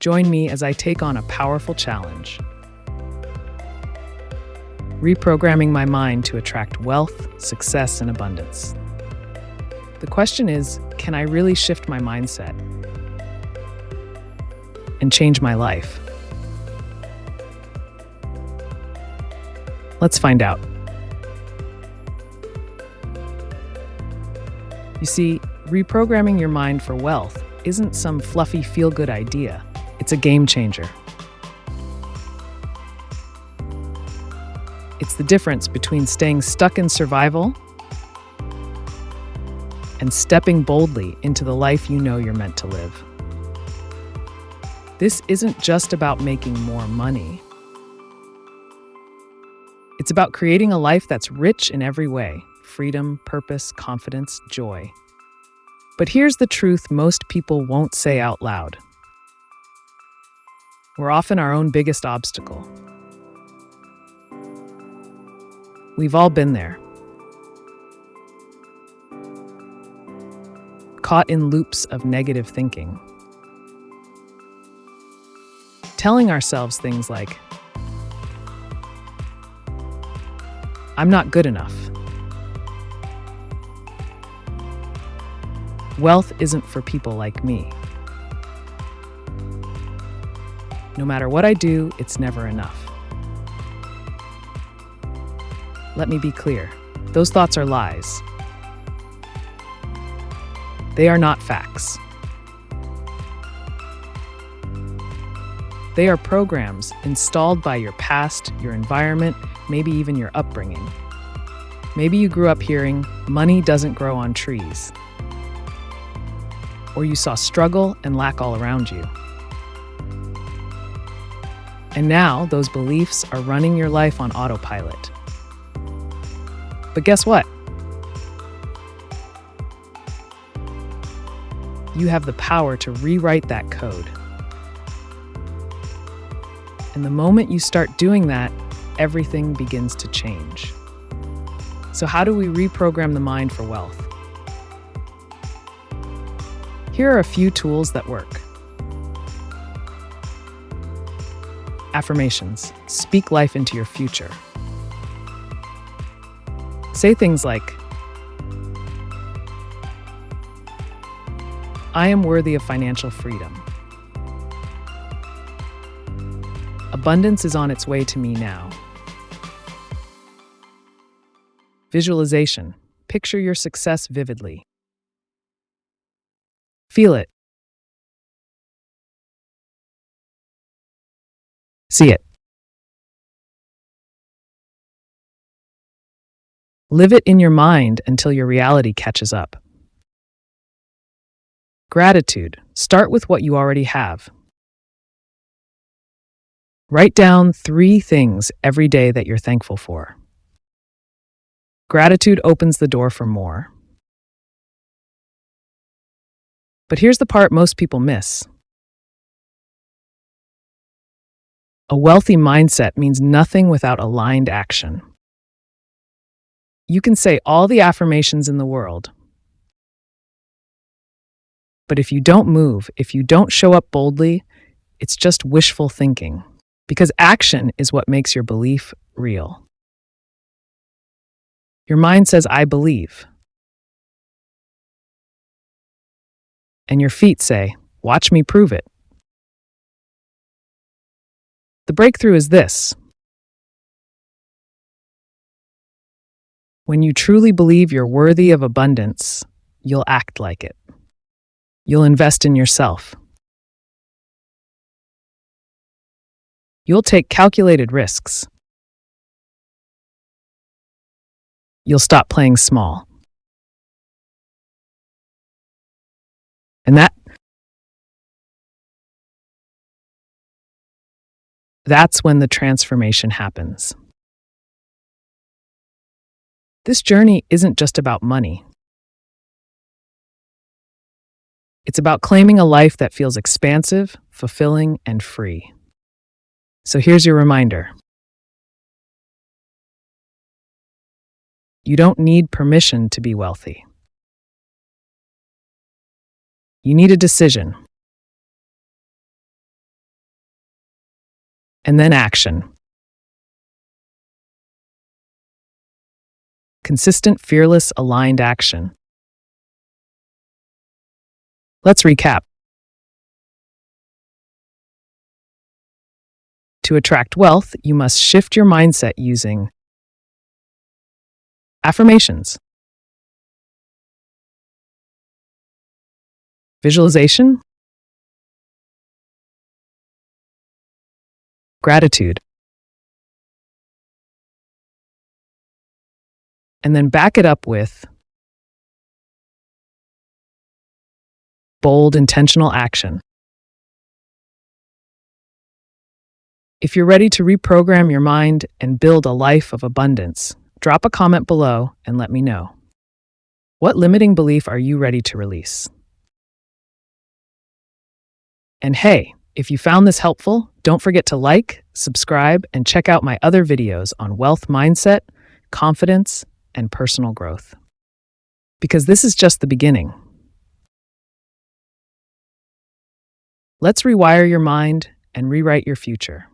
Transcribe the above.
Join me as I take on a powerful challenge. Reprogramming my mind to attract wealth, success, and abundance. The question is, can I really shift my mindset and change my life? Let's find out. You see, reprogramming your mind for wealth isn't some fluffy feel-good idea. It's a game changer. It's the difference between staying stuck in survival and stepping boldly into the life you know you're meant to live. This isn't just about making more money. It's about creating a life that's rich in every way: freedom, purpose, confidence, joy. But here's the truth most people won't say out loud. We're often our own biggest obstacle. We've all been there. Caught in loops of negative thinking. Telling ourselves things like, I'm not good enough. Wealth isn't for people like me. No matter what I do, it's never enough. Let me be clear. Those thoughts are lies. They are not facts. They are programs installed by your past, your environment, maybe even your upbringing. Maybe you grew up hearing, money doesn't grow on trees. Or you saw struggle and lack all around you. And now those beliefs are running your life on autopilot. But guess what? You have the power to rewrite that code. And the moment you start doing that, everything begins to change. So how do we reprogram the mind for wealth? Here are a few tools that work. Affirmations. Speak life into your future. Say things like, I am worthy of financial freedom. Abundance is on its way to me now. Visualization. Picture your success vividly. Feel it. See it. Live it in your mind until your reality catches up. Gratitude. Start with what you already have. Write down 3 things every day that you're thankful for. Gratitude opens the door for more. But here's the part most people miss. A wealthy mindset means nothing without aligned action. You can say all the affirmations in the world, but if you don't move, if you don't show up boldly, it's just wishful thinking, because action is what makes your belief real. Your mind says, I believe. And your feet say, watch me prove it. The breakthrough is this. When you truly believe you're worthy of abundance, you'll act like it. You'll invest in yourself. You'll take calculated risks. You'll stop playing small. And that's when the transformation happens. This journey isn't just about money. It's about claiming a life that feels expansive, fulfilling, and free. So here's your reminder. You don't need permission to be wealthy. You need a decision. And then action. Consistent, fearless, aligned action. Let's recap. To attract wealth, you must shift your mindset using affirmations, visualization, gratitude, and then back it up with bold, intentional action. If you're ready to reprogram your mind and build a life of abundance, drop a comment below and let me know. What limiting belief are you ready to release? And hey, if you found this helpful, don't forget to like, subscribe, and check out my other videos on wealth mindset, confidence, and personal growth. Because this is just the beginning. Let's rewire your mind and rewrite your future.